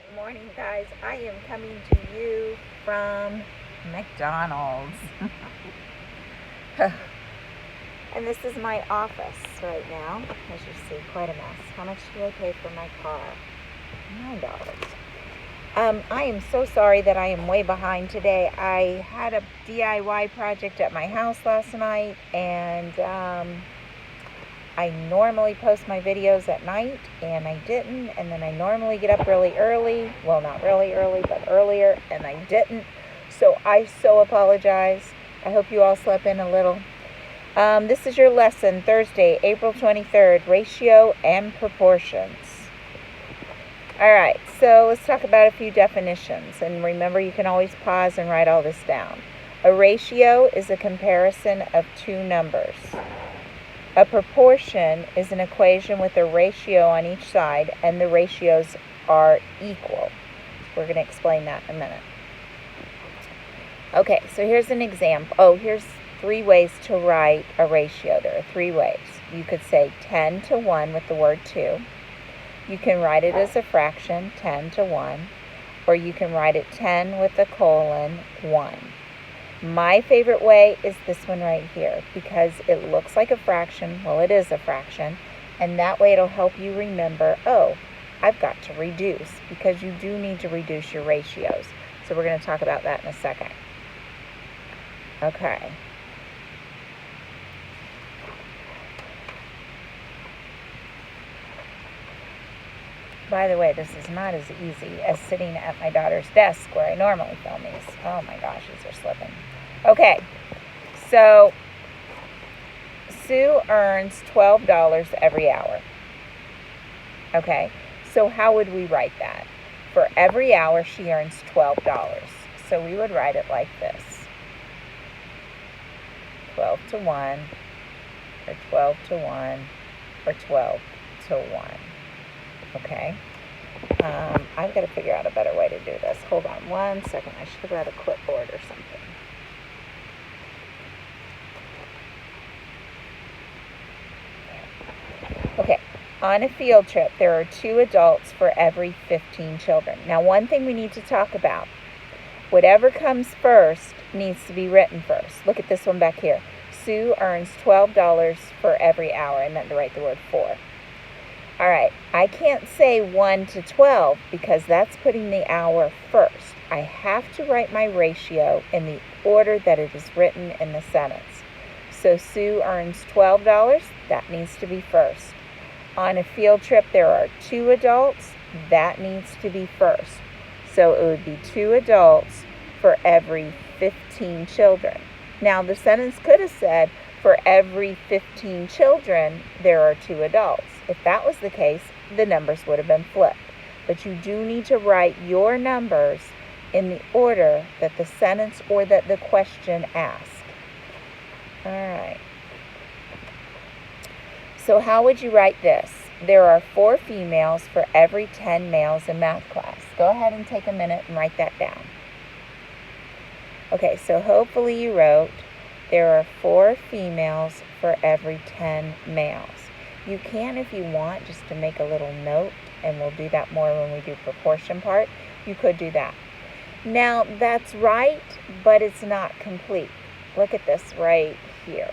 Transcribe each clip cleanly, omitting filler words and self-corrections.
Good morning, guys. I am coming to you from McDonald's. And this is my office right now. As you see, quite a mess. How much do I pay for my car? $9. I am so sorry that I am way behind today. I had a DIY project at my house last night, and I normally post my videos at night, and I didn't, and then I normally get up really early. Well, not really early, but earlier, and I didn't. So I so apologize. I hope you all slept in a little. This is your lesson, Thursday, April 23rd, ratio and proportions. All right, so let's talk about a few definitions. And remember, you can always pause and write all this down. A ratio is a comparison of two numbers. A proportion is an equation with a ratio on each side, and the ratios are equal. We're going to explain that in a minute. Okay, so here's an example. Here's 3 ways to write a ratio. There are 3 ways. You could say 10 to 1 with the word 2. You can write it as a fraction, 10 to 1, or you can write it 10 with a colon, 1. My favorite way is this one right here because it looks like a fraction. Well, it is a fraction, and that way it'll help you remember, oh, I've got to reduce, because you do need to reduce your ratios. So we're going to talk about that in a second. Okay. By the way, this is not as easy as sitting at my daughter's desk where I normally film these. Oh my gosh, these are slipping. Okay, so Sue earns $12 every hour. Okay, so how would we write that? For every hour, she earns $12. So we would write it like this. 12 to 1, or 12 to 1, or 12 to 1. Okay, I've got to figure out a better way to do this. Hold on one second. I should have had a clipboard or something. Okay, on a field trip, there are 2 adults for every 15 children. Now, one thing we need to talk about, whatever comes first needs to be written first. Look at this one back here. Sue earns $12 for every hour. I meant to write the word for. All right, I can't say 1 to 12 because that's putting the hour first. I have to write my ratio in the order that it is written in the sentence. So Sue earns $12, that needs to be first. On a field trip, there are 2 adults, that needs to be first. So it would be 2 adults for every 15 children. Now, the sentence could have said, for every 15 children, there are 2 adults. If that was the case, the numbers would have been flipped. But you do need to write your numbers in the order that the sentence or that the question asked. All right. So how would you write this? There are 4 females for every 10 males in math class. Go ahead and take a minute and write that down. Okay, so hopefully you wrote, there are 4 females for every 10 males. You can, if you want, just to make a little note, and we'll do that more when we do proportion part. You could do that. Now, that's right, but it's not complete. Look at this right here.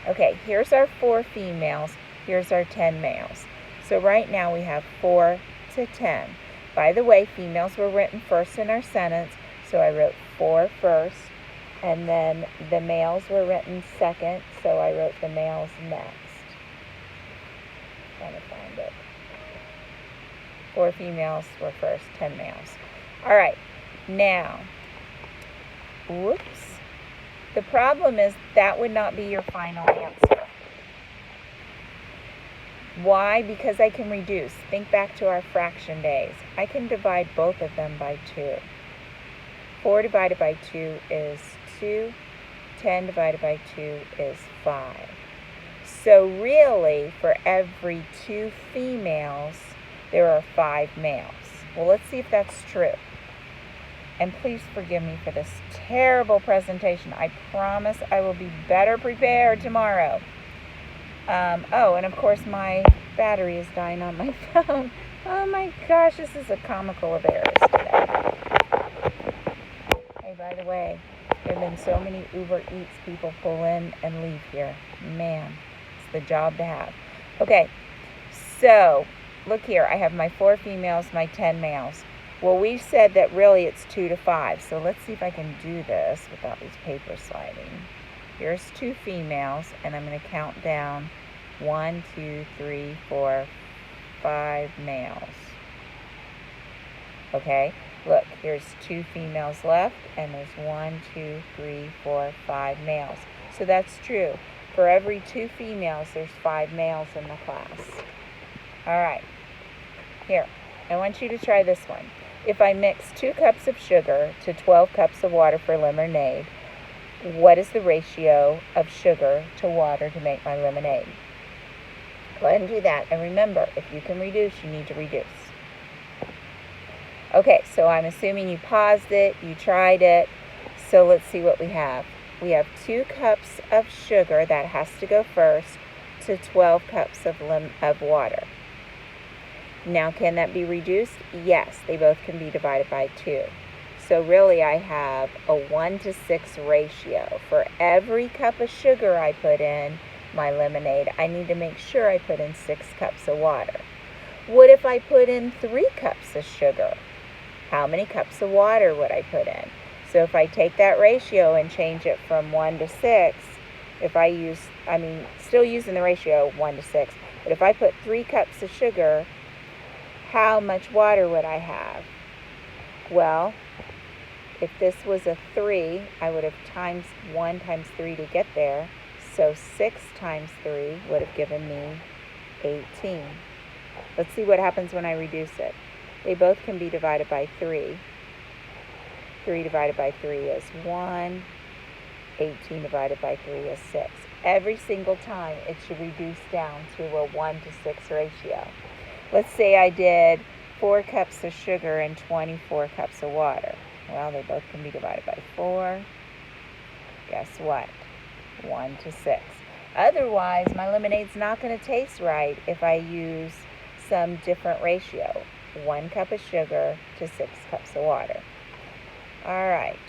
Okay, here's our 4 females. Here's our 10 males. So right now we have 4 to 10. By the way, females were written first in our sentence, so I wrote 4 first. And then the males were written second, so I wrote the males next. Trying to find it. 4 females were first, 10 males. All right, now, whoops. The problem is that would not be your final answer. Why? Because I can reduce. Think back to our fraction days. I can divide both of them by 2. 4 divided by 2 is 2. 10 divided by 2 is 5. So really, for every 2 females, there are 5 males. Well, let's see if that's true. And please forgive me for this terrible presentation. I promise I will be better prepared tomorrow. Oh, and of course my battery is dying on my phone. Oh my gosh, this is a comical of errors today. Hey, by the way, there have been so many Uber Eats people pull in and leave here. Man, it's the job to have. Okay, so look here. I have my 4 females, my 10 males. Well, we said that really it's 2 to 5. So let's see if I can do this without these papers sliding. Here's 2 females, and I'm going to count down 1, 2, 3, 4, 5 males. Okay, look, here's 2 females left, and there's 1, 2, 3, 4, 5 males. So that's true. For every 2 females, there's 5 males in the class. All right, here, I want you to try this one. If I mix 2 cups of sugar to 12 cups of water for lemonade, what is the ratio of sugar to water to make my lemonade? Go ahead and do that. And remember, if you can reduce, you need to reduce. Okay, so I'm assuming you paused it, you tried it. So let's see what we have. We have 2 cups of sugar, that has to go first, to 12 cups of water. Now, can that be reduced? Yes, they both can be divided by 2. So really, I have a 1 to 6 ratio. For every cup of sugar I put in my lemonade, I need to make sure I put in 6 cups of water. What if I put in 3 cups of sugar? How many cups of water would I put in? So if I take that ratio and change it from 1 to 6, still using the ratio 1 to 6, but if I put 3 cups of sugar, how much water would I have? Well, if this was a 3, I would have times 1 times 3 to get there. So 6 times 3 would have given me 18. Let's see what happens when I reduce it. They both can be divided by 3. 3 divided by 3 is 1. 18 divided by 3 is 6. Every single time it should reduce down to a 1 to 6 ratio. Let's say I did 4 cups of sugar and 24 cups of water. Well, they both can be divided by 4. Guess what? 1 to 6. Otherwise, my lemonade's not going to taste right if I use some different ratio. 1 cup of sugar to 6 cups of water. All right.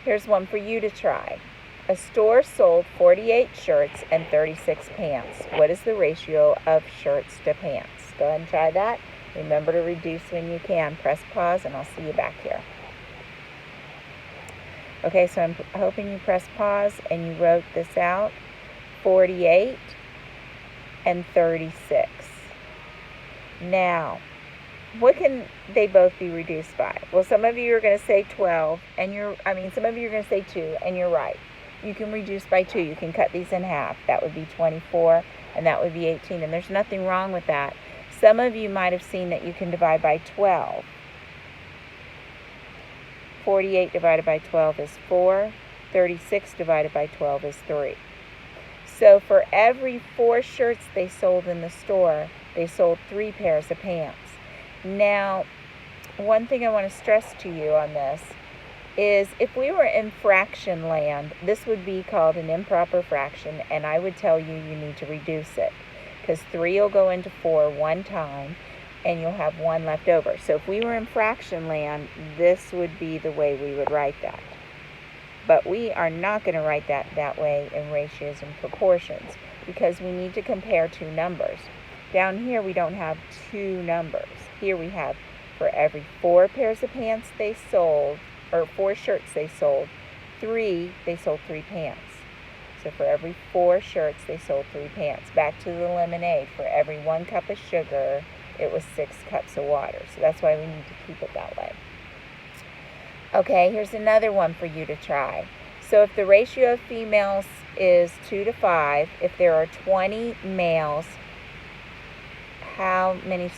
Here's one for you to try. A store sold 48 shirts and 36 pants. What is the ratio of shirts to pants? Go ahead and try that. Remember to reduce when you can. Press pause, and I'll see you back here. Okay, so I'm hoping you press pause and you wrote this out. 48 and 36. Now, what can they both be reduced by? Well, some of you are going to say 12, and some of you are going to say 2, and you're right. You can reduce by 2. You can cut these in half. That would be 24, and that would be 18, and there's nothing wrong with that. Some of you might have seen that you can divide by 12. 48 divided by 12 is 4. 36 divided by 12 is 3. So for every 4 shirts they sold in the store, they sold 3 pairs of pants. Now, one thing I want to stress to you on this is if we were in fraction land, this would be called an improper fraction, and I would tell you need to reduce it, because 3 will go into 4 one time, and you'll have 1 left over. So if we were in fraction land, this would be the way we would write that. But we are not going to write that way in ratios and proportions, because we need to compare 2 numbers. Down here, we don't have 2 numbers. Here we have, for every 4 pairs of pants they sold, or 4 shirts they sold 3 pants. So for every 4 shirts, they sold 3 pants. Back to the lemonade. For every 1 cup of sugar, it was 6 cups of water. So that's why we need to keep it that way. Okay, here's another one for you to try. So if the ratio of females is 2 to 5, if there are 20 males, how many...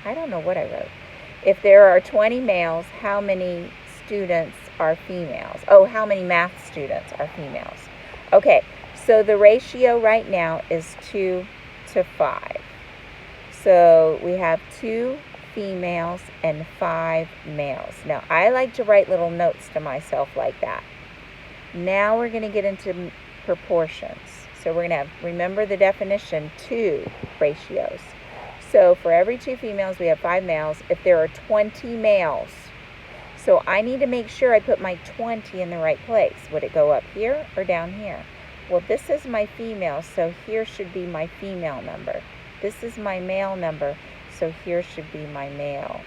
I don't know what I wrote. If there are 20 males, how many students are females? Oh, how many math students are females? Okay, so the ratio right now is 2 to 5. So we have 2 females and 5 males. Now, I like to write little notes to myself like that. Now we're going to get into proportions. So we're going to have, remember the definition, 2 ratios. So for every 2 females, we have 5 males. If there are 20 males, so I need to make sure I put my 20 in the right place. Would it go up here or down here? Well, this is my female, so here should be my female number. This is my male number, so here should be my male.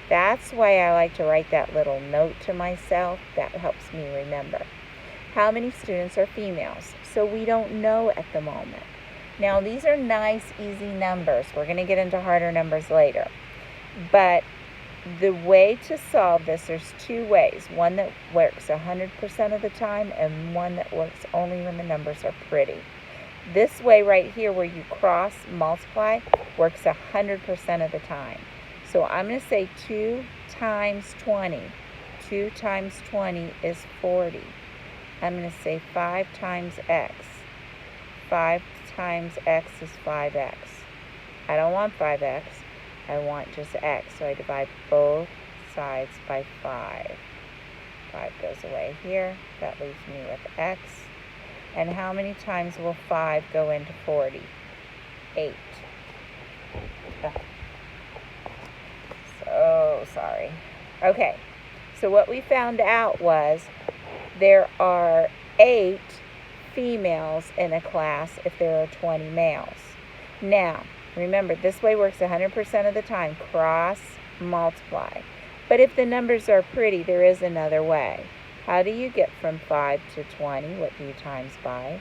That's why I like to write that little note to myself. That helps me remember. How many students are females? So we don't know at the moment. Now, these are nice, easy numbers. We're going to get into harder numbers later. But the way to solve this, there's 2 ways. One that works 100% of the time and one that works only when the numbers are pretty. This way right here where you cross multiply works 100% of the time. So I'm going to say 2 times 20. 2 times 20 is 40. I'm going to say 5 times x. 5 times x is 5x. I don't want 5x. I want just x. So I divide both sides by 5. 5 goes away here. That leaves me with x. And how many times will 5 go into 40? 8. So sorry. Okay, so what we found out was there are 8 females in a class if there are 20 males. Now, remember, this way works 100% of the time. Cross, multiply. But if the numbers are pretty, there is another way. How do you get from 5 to 20? What do you times by?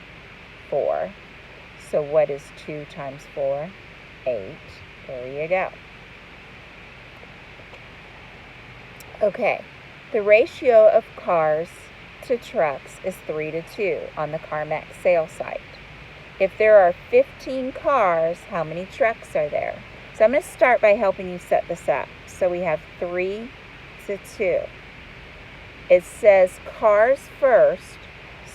4. So what is 2 times 4? 8. There you go. Okay, the ratio of cars to trucks is 3 to 2 on the CarMax sale site. If there are 15 cars, how many trucks are there? So I'm going to start by helping you set this up. So we have 3 to 2. It says cars first,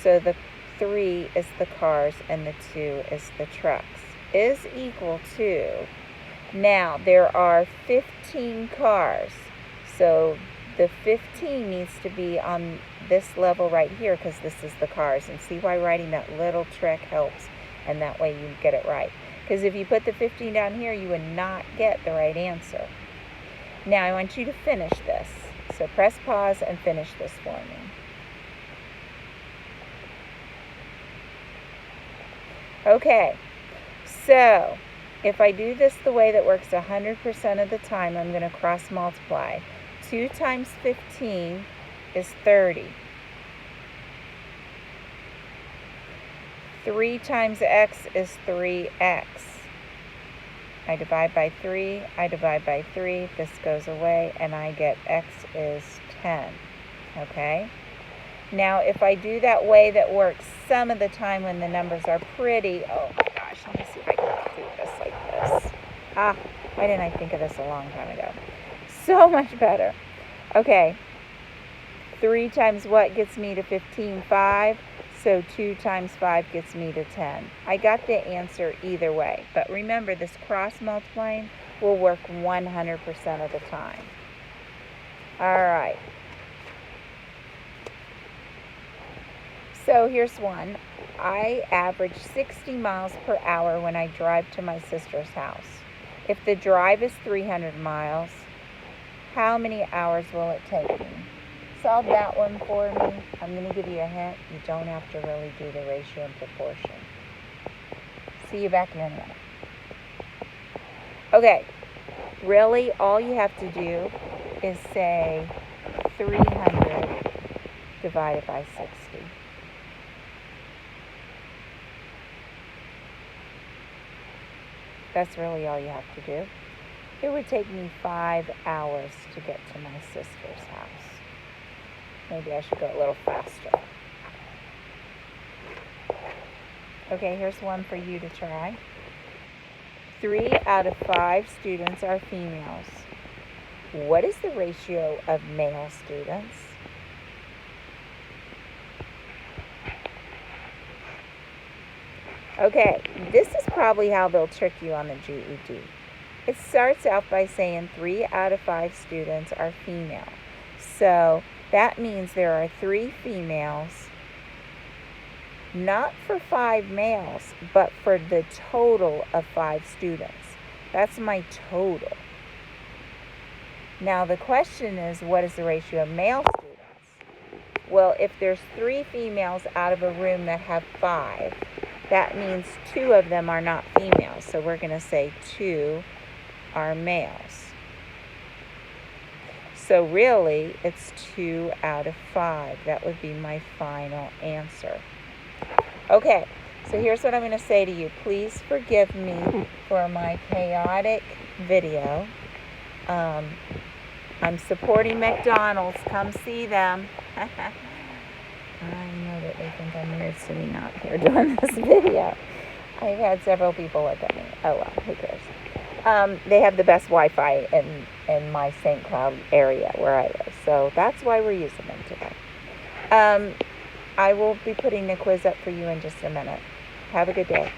so the 3 is the cars and the 2 is the trucks, is equal to, now there are 15 cars, so the 15 needs to be on this level right here because this is the cars. And see why writing that little trick helps, and that way you get it right. Because if you put the 15 down here, you would not get the right answer. Now I want you to finish this. So press pause and finish this for me. Okay, so if I do this the way that works 100% of the time, I'm going to cross multiply. 2 times 15 is 30. 3 times x is 3x. I divide by 3, I divide by 3, this goes away, and I get x is 10, okay? Now, if I do that way that works some of the time when the numbers are pretty, oh my gosh, let me see if I can do this like this. Why didn't I think of this a long time ago? So much better. Okay, 3 times what gets me to 15? 5. So 2 times 5 gets me to 10. I got the answer either way. But remember, this cross multiplying will work 100% of the time. All right. So here's one. I average 60 miles per hour when I drive to my sister's house. If the drive is 300 miles, how many hours will it take me? Solve that one for me. I'm going to give you a hint. You don't have to really do the ratio and proportion. See you back here in a minute. Okay, really all you have to do is say 300 divided by 60. That's really all you have to do. It would take me 5 hours to get to my sister's house. Maybe I should go a little faster. Okay, here's one for you to try. 3 out of 5 students are females. What is the ratio of male students? Okay, this is probably how they'll trick you on the GED. It starts out by saying 3 out of 5 students are female. So that means there are 3 females, not for 5 males, but for the total of 5 students. That's my total. Now the question is, what is the ratio of male students? Well, if there's 3 females out of a room that have 5, that means 2 of them are not females. So we're going to say 2 are males. So really, it's 2 out of 5. That would be my final answer. Okay, so here's what I'm going to say to you. Please forgive me for my chaotic video. I'm supporting McDonald's. Come see them. I know that they think I'm weird sitting out here doing this video. I've had several people look at me. Oh well, who cares? They have the best Wi-Fi in my St. Cloud area where I live. So that's why we're using them today. I will be putting the quiz up for you in just a minute. Have a good day.